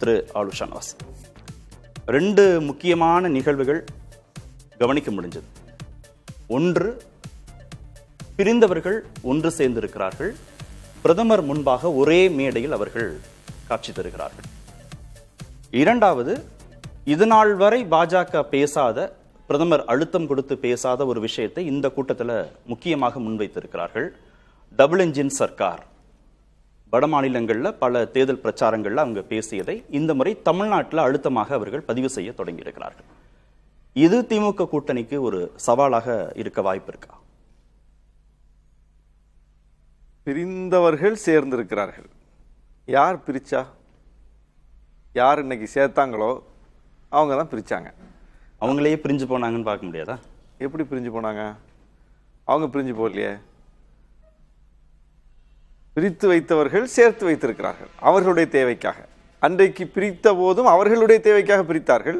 திரு ஆலு ஷானவாஸ், 2 முக்கியமான நிகழ்வுகள் கவனிக்க முடிஞ்சது. ஒன்று, பிரிந்தவர்கள் ஒன்று சேர்ந்திருக்கிறார்கள். பிரதமர் முன்பாக ஒரே மேடையில் அவர்கள் காட்சி தருகிறார்கள். இரண்டாவது, இதுநாள் வரை பாஜக பேசாத, பிரதமர் அழுத்தம் கொடுத்து பேசாத ஒரு விஷயத்தை இந்த கூட்டத்தில் முக்கியமாக முன்வைத்திருக்கிறார்கள். Double engine Sarkar. வட மாநிலங்களில் பல தேர்தல் பிரச்சாரங்களில் அவங்க பேசியதை இந்த முறை தமிழ்நாட்டில் அழுத்தமாக அவர்கள் பதிவு செய்ய தொடங்கியிருக்கிறார்கள். இது திமுக கூட்டணிக்கு ஒரு சவாலாக இருக்க வாய்ப்பு இருக்கா? பிரிந்தவர்கள் சேர்ந்திருக்கிறார்கள். யார் பிரிச்சா? யார் இன்னைக்கு சேர்த்தாங்களோ அவங்க தான் பிரிச்சாங்க. அவங்களையே பிரிஞ்சு போனாங்கன்னு பார்க்க முடியாதா? எப்படி பிரிஞ்சு போனாங்க? அவங்க பிரிஞ்சு போகலையே. பிரித்து வைத்தவர்கள் சேர்த்து வைத்திருக்கிறார்கள் அவர்களுடைய தேவைக்காக. அன்றைக்கு பிரித்த போதும் அவர்களுடைய தேவைக்காக பிரித்தார்கள்.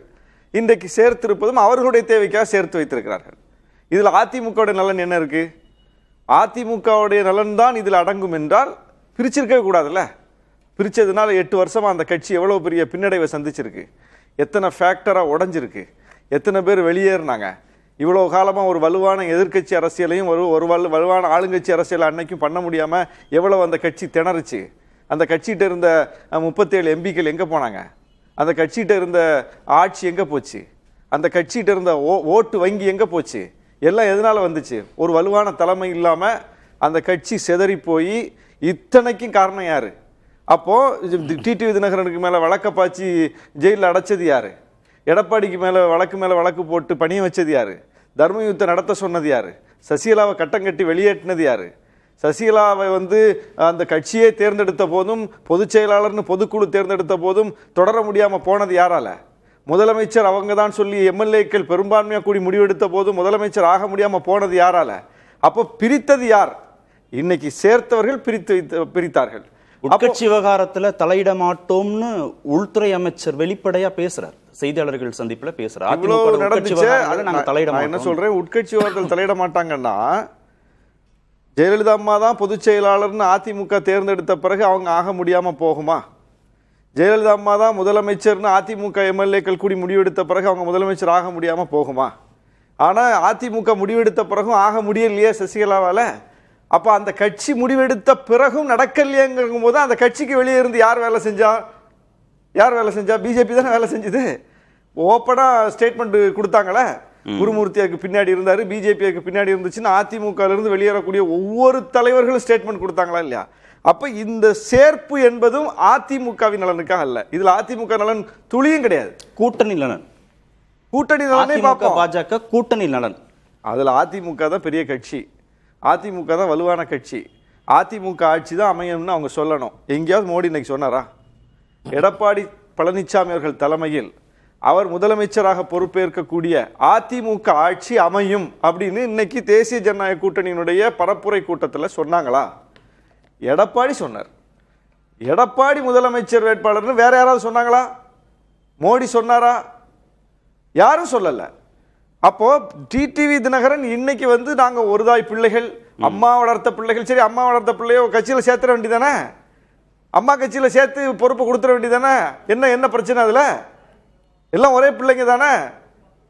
இன்றைக்கு சேர்த்திருப்பதும் அவர்களுடைய தேவைக்காக சேர்த்து வைத்திருக்கிறார்கள். இதில் அதிமுகவுடைய நலன் என்ன இருக்கு? அதிமுகவுடைய நலன் தான் இதில் அடங்கும் என்றால் பிரிச்சிருக்கவே கூடாதுல்ல. பிரிச்சதுனால 8 வருஷமா அந்த கட்சி எவ்வளவு பெரிய பின்னடைவை சந்திச்சிருக்கு, எத்தனை ஃபேக்டரா உடைஞ்சிருக்கு, எத்தனை பேர் வெளியேறினாங்க. இவ்வளவு காலமா ஒரு வலுவான எதிர்க்கட்சி அரசியலையும் ஒரு வலுவான ஆளுங்கட்சி அரசியலை அன்னைக்கும் பண்ண முடியாம எவ்வளவு அந்த கட்சி திணறுச்சு. அந்த கட்சிகிட்ட இருந்த 37 எம்பிக்கள் எங்க போனாங்க? அந்த கட்சிகிட்ட இருந்த ஆட்சி எங்க போச்சு? அந்த கட்சிகிட்ட இருந்த ஓட்டு வங்கி எங்க போச்சு? எல்லாம் எதனால வந்துச்சு? ஒரு வலுவான தலைமை இல்லாம அந்த கட்சி சிதறி போய் இத்தனைக்கும் காரணம் யாரு? அப்போ டிடிவி தினகரனுக்கு மேல வழக்க பாய்ச்சி ஜெயிலில் அடைச்சது யாரு? எடப்பாடிக்கு மேல வழக்கு போட்டு பணிய வச்சது யாரு? தர்மயுத்தம் நடத்த சொன்னது யாரு? சசிகலாவை கட்டம் கட்டி வெளியேற்றினது யாரு? சசிகலாவை அந்த கட்சியை தேர்ந்தெடுத்த போதும், பொதுச் செயலாளர்னு பொதுக்குழு தேர்ந்தெடுத்த போதும் தொடர முடியாம போனது யாரால? முதலமைச்சர் அவங்க தான் சொல்லி எம்எல்ஏக்கள் பெரும்பான்மையா கூடி முடிவெடுத்த போதும் முதலமைச்சர் ஆக முடியாம போனது யாரால? அப்போ பிரித்தது யார்? இன்னைக்கு சேர்த்தவர்கள் பிரித்தார்கள். உட்கட்சி விவகாரத்துல தலையிட மாட்டோம்னு உள்துறை அமைச்சர் வெளிப்படையா பேசுறார், செய்தியாளர்கள் சந்திப்புல பேசுறார். என்ன சொல்றேன், உட்கட்சி விவகாரத்தில் தலையிட மாட்டாங்கன்னா ஜெயலலிதா அம்மா தான் பொதுச் செயலாளர்னு அதிமுக தேர்ந்தெடுத்த பிறகு அவங்க ஆக முடியாம போகுமா? ஜெயலலிதா அம்மா தான் முதலமைச்சர்னு அதிமுக எம்எல்ஏக்கள் கூடி முடிவெடுத்த பிறகு அவங்க முதலமைச்சர் ஆக முடியாம போகுமா? ஆனா அதிமுக முடிவெடுத்த பிறகும் ஆக முடியலையே சசிகலாவால. அப்ப அந்த கட்சி முடிவெடுத்த பிறகும் நடக்கலையேங்கும் போது அந்த கட்சிக்கு வெளியே இருந்து யார் வேலை செஞ்சா? பிஜேபி தானே வேலை செஞ்சது. ஓப்பனா ஸ்டேட்மெண்ட் கொடுத்தாங்களே, குருமூர்த்தியாருக்கு பின்னாடி இருந்தாரு, பிஜேபிக்கு பின்னாடி இருந்துச்சுன்னு அதிமுக இருந்து வெளியேறக்கூடிய ஒவ்வொரு தலைவர்களும் ஸ்டேட்மெண்ட் கொடுத்தாங்களா இல்லையா? அப்ப இந்த சேர்ப்பு என்பதும் அதிமுகவின் நலனுக்காக அல்ல. இதுல அதிமுக நலன் துளியும் கிடையாது. கூட்டணி நலன் பாஜக கூட்டணி நலன். அதுல அதிமுக தான் பெரிய கட்சி, அதிமுக தான் வலுவான கட்சி, அதிமுக ஆட்சி தான் அமையும்னு அவங்க சொல்லணும். எங்கேயாவது மோடி இன்னைக்கு சொன்னாரா? எடப்பாடி பழனிசாமி அவர்கள் தலைமையில் அவர் முதலமைச்சராக பொறுப்பேற்கக்கூடிய அதிமுக ஆட்சி அமையும் அப்படின்னு இன்னைக்கு தேசிய ஜனநாயக கூட்டணியினுடைய பரப்புரை கூட்டத்தில் சொன்னாங்களா? எடப்பாடி சொன்னார். எடப்பாடி முதலமைச்சர் வேட்பாளர்னு வேற யாராவது சொன்னாங்களா? மோடி சொன்னாரா? யாரும் சொல்லல. அப்போ டிடிவி தினகரன் இன்னைக்கு நாங்க ஒருதாய் பிள்ளைகள், அம்மா வளர்த்த பிள்ளைகள். சரி, அம்மா வளர்த்த பிள்ளையோ கட்சியில சேர்த்துற வேண்டியதானே, அம்மா கட்சியில சேர்த்து பொறுப்பு கொடுத்துட வேண்டியதானே. என்ன பிரச்சனை? அதுல எல்லாம் ஒரே பிள்ளைங்க தானே.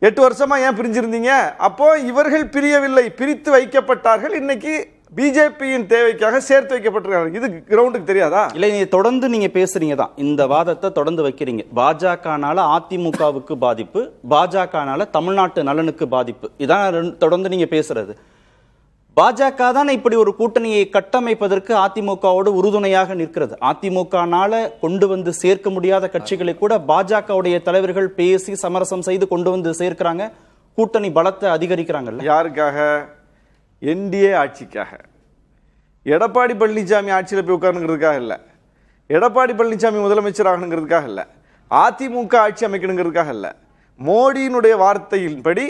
8 வருஷமா ஏன் பிரிஞ்சிருந்தீங்க? அப்போ இவர்கள் பிரியவில்லை, பிரித்து வைக்கப்பட்டார்கள். இன்னைக்கு பிஜேபியின் தேவைக்காக சேர்த்து வைக்கப்பட்டிருக்காங்க. இது கிரவுண்டுக்கு தெரியாதா? இல்லை, நீங்க தொடர்ந்து நீங்க பேசுறீங்க தான், இந்த வாதத்தை தொடர்ந்து வைக்கிறீங்க. பாஜகனால அதிமுகவுக்கு பாதிப்பு, பாஜகனால தமிழ்நாட்டு நலனுக்கு பாதிப்பு, இதான் தொடர்ந்து நீங்க பேசுறது. பாஜக தான் இப்படி ஒரு கூட்டணியை கட்டமைப்பதற்கு அதிமுகவோடு உறுதுணையாக நிற்கிறது. அதிமுகனால கொண்டு வந்து சேர்க்க முடியாத கட்சிகளை கூட பாஜகவுடைய தலைவர்கள் பேசி சமரசம் செய்து கொண்டு வந்து சேர்க்கிறாங்க. கூட்டணி பலத்தை அதிகரிக்கிறாங்கல்ல. யாருக்காக? என்டிஏ ஆட்சிக்காக. எடப்பாடி பழனிசாமி ஆட்சியில் போய் உட்காருங்கிறதுக்காக இல்லை, எடப்பாடி பழனிசாமி முதலமைச்சர் ஆகணுங்கிறதுக்காக இல்லை, அதிமுக ஆட்சி அமைக்கணுங்கிறதுக்காக இல்லை. மோடியினுடைய வார்த்தையின்படி,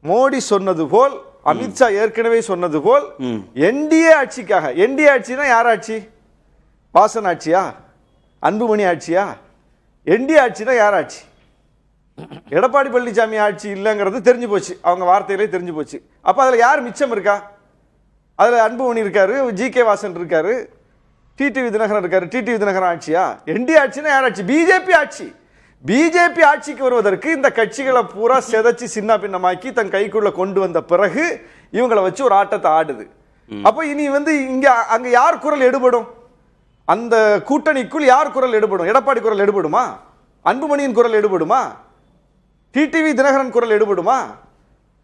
மோடி சொன்னது போல், அமித்ஷா ஏற்கனவே சொன்னது போல் என்டிஏ ஆட்சிக்காக. என்டிஏ ஆட்சினா யார் ஆட்சி? வாசன் ஆட்சியா? அன்புமணி ஆட்சியா? என்டிஏ ஆட்சினா யார் ஆட்சி? எடப்பாடி பழனிசாமி ஆட்சி இல்லைங்கிறது தெரிஞ்சு போச்சு, அவங்க வார்த்தையிலே தெரிஞ்சு போச்சு. அப்ப அதுல யார் மிச்சம் இருக்கா? அதுல அன்புமணி இருக்காரு, ஜி கே வாசன் இருக்காரு, டிடிவி தினகரன் இருக்காரு. டிடிவி தினகரன் ஆட்சியா? என்டி ஆட்சினா யார் ஆட்சி? பிஜேபி ஆட்சி. பிஜேபி ஆட்சிக்கு வருவதற்கு இந்த கட்சிகளை பூரா செதைச்சு சின்ன பின்னமாக்கி தன் கைக்குள்ள கொண்டு வந்த பிறகு இவங்களை வச்சு ஒரு ஆட்டத்தை ஆடுது. அப்ப இனி இங்க அங்க யார் குரல் எடுபடும்? அந்த கூட்டணிக்குள் யார் குரல் எடுபடும்? எடப்பாடி குரல் எடுபடுமா? அன்புமணியின் குரல் எடுபடுமா? டிடிவி தினகரன் குரல் எடுபடுமா?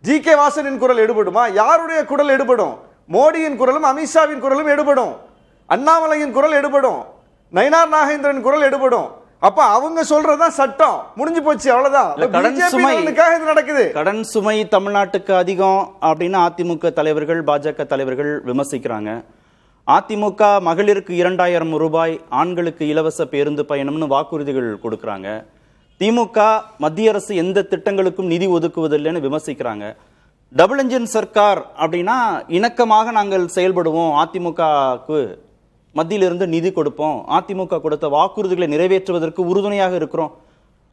ஜி.கே. வாசனின் குரல் எடுபடுமா? யாருடைய குரல் எடுபடும்? மோடியின் குரலும் அமித்ஷாவின் குரலும் எடுபடும். அண்ணாமலையின் குரல் எடுபடும். நயினார் நாகேந்திரன் குரல் எடுபடும். அப்ப அவங்க சொல்றதுதான் சட்டம். முடிஞ்சு போச்சு, அவ்வளவுதான். இது நடக்குது. கடன் சுமை தமிழ்நாட்டுக்கு அதிகம் அப்படின்னு அதிமுக தலைவர்கள், பாஜக தலைவர்கள் விமர்சிக்கிறாங்க. அதிமுக மகளிருக்கு 2000 ரூபாய், ஆண்களுக்கு இலவச பேருந்து பயணம்னு வாக்குறுதிகள் கொடுக்கறாங்க. திமுக மத்திய அரசு எந்த திட்டங்களுக்கும் நிதி ஒதுக்குவதில்லைன்னு விமர்சிக்கிறாங்க. டபுள் என்ஜின் சர்க்கார் அப்படின்னா இணக்கமாக நாங்கள் செயல்படுவோம், அதிமுகவுக்கு மத்தியிலிருந்து நிதி கொடுப்போம், அதிமுக கொடுத்த வாக்குறுதிகளை நிறைவேற்றுவதற்கு உறுதுணையாக இருக்கிறோம்,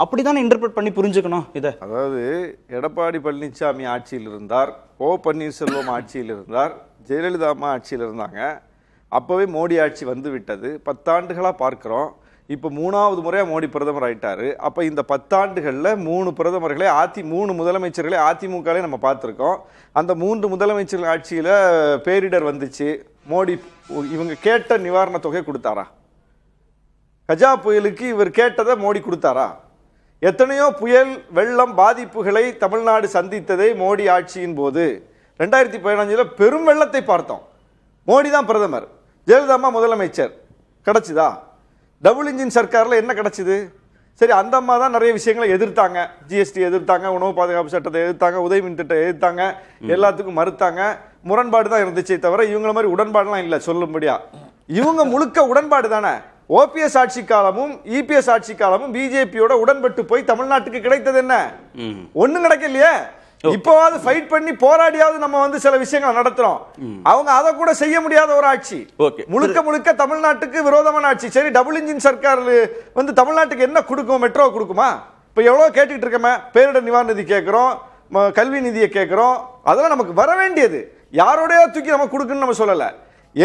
அப்படிதான் இன்டர்பிரட் பண்ணி புரிஞ்சுக்கணும் இதை. அதாவது எடப்பாடி பழனிசாமி ஆட்சியில் இருந்தார், ஓ பன்னீர்செல்வம் ஆட்சியில் இருந்தார், ஜெயலலிதா அம்மா ஆட்சியில் இருந்தாங்க. அப்பவே மோடி ஆட்சி வந்து விட்டது. 10 ஆண்டுகளா பார்க்கிறோம். இப்போ 3வது முறையா மோடி பிரதமர் ஆயிட்டாரு. அப்ப இந்த 10 ஆண்டுகள்ல 3 பிரதமர்களை 3 முதலமைச்சர்களை அதிமுகலே நம்ம பார்த்திருக்கோம். அந்த 3 முதலமைச்சர்கள் ஆட்சியில பேரிடர் வந்துச்சு. மோடி இவங்க கேட்ட நிவாரண தொகை கொடுத்தாரா? கஜா புயலுக்கு இவர் கேட்டதை மோடி கொடுத்தாரா? எத்தனையோ புயல் வெள்ளம் பாதிப்புகளை தமிழ்நாடு சந்தித்ததை மோடி ஆட்சியின் போது 2015 பெரும் வெள்ளத்தை பார்த்தோம். மோடி தான் பிரதமர், ஜெயலலிதா அம்மா முதலமைச்சர். கிடைச்சுதா? டபுள் இன்ஜின் சர்க்கார்ல என்ன கிடைச்சது? சரி, அந்த அம்மா தான் நிறைய விஷயங்களை எதிர்த்தாங்க. ஜிஎஸ்டி எதிர்த்தாங்க, உணவு பாதுகாப்பு சட்டத்தை எதிர்த்தாங்க, உதவி மின் திட்டத்தை எதிர்த்தாங்க, எல்லாத்துக்கும் மறுத்தாங்க. முரண்பாடு தான் இருந்துச்சே தவிர இவங்கள மாதிரி உடன்பாடுலாம் இல்லை சொல்லும்படியா. இவங்க முழுக்க உடன்பாடு தானே. ஓபிஎஸ் ஆட்சி காலமும் இபிஎஸ் ஆட்சி காலமும் பிஜேபியோட உடன்பட்டு போய் தமிழ்நாட்டுக்கு கிடைத்தது என்ன? ஒண்ணும் கிடைக்கலையே. இப்போவாது ஃபைட் பண்ணி போராடியாவது நம்ம சில விஷயங்களை நடத்துறோம். அவங்க அதை கூட செய்ய முடியாத ஒரு ஆட்சி, முழுக்க முழுக்க தமிழ்நாட்டுக்கு விரோதமான ஆட்சி. சரி, டபுள் இன்ஜின் சர்க்கார் தமிழ்நாட்டுக்கு என்ன கொடுக்கும்? மெட்ரோ கொடுக்குமா? இப்ப எவ்வளவு கேட்டுட்டு இருக்கமே, பேரிடர் நிவாரண நிதி கேட்கிறோம், கல்வி நிதியை கேட்கிறோம். அதெல்லாம் நமக்கு வர வேண்டியது. யாரோடைய தூக்கி நம்ம கொடுக்குன்னு நம்ம சொல்லல.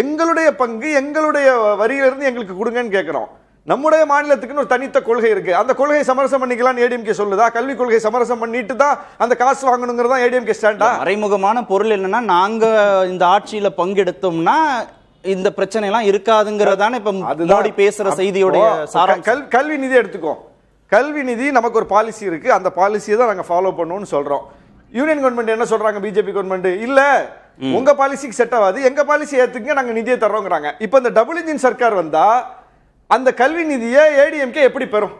எங்களுடைய பங்கு எங்களுடைய வரியிலிருந்து எங்களுக்கு கொடுங்கன்னு கேட்கிறோம். நம்முடைய மாநிலத்துக்குன்னு ஒரு தனித்த கொள்கை இருக்கு. அந்த கொள்கையை சமரசம் பண்ணிக்கலாம் ஏடிஎம்கே சொல்லுதா? கல்வி கொள்கை சமரசம் பண்ணிட்டு தான் அந்த காசு வாங்கணுங்கிறதா ஏடிஎம்கே ஸ்டாண்டா? மறைமுகமான பொருள் என்னன்னா, நாங்க இந்த ஆட்சியில பங்கெடுத்தோம்னா இந்த பிரச்சனை எல்லாம் இருக்காதுங்கிறதான இப்ப மோடி பேசுற செய்தியோட சாரம். கல்வி நிதி எடுத்துக்கோ. கல்வி நிதி நமக்கு ஒரு பாலிசி இருக்கு. அந்த பாலிசியை தான் நாங்க ஃபாலோ பண்ணுவோம்னு சொல்றோம். யூனியன் கவர்மெண்ட் என்ன சொல்றாங்க? பிஜேபி கவர்மெண்ட் இல்ல, உங்க பாலிசிக்கு செட் ஆகாது, எங்க பாலிசி ஏத்துங்க, நாங்க நிதியை தர்றோங்கிறாங்க. இப்ப இந்த டபுள் இன்ஜின் சர்க்கார் வந்தா அந்த கல்வி நிதியை ஏடிஎம்கே எப்படி பெறும்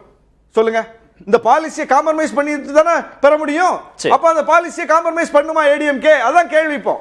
சொல்லுங்க? இந்த பாலிசியை காம்ப்ரமைஸ் பண்ணிட்டு தானே பெற முடியும். அப்ப அந்த பாலிசியை காம்ப்ரமைஸ் பண்ணுமா ஏடிஎம்கே? அதான் கேள்வி இப்போ.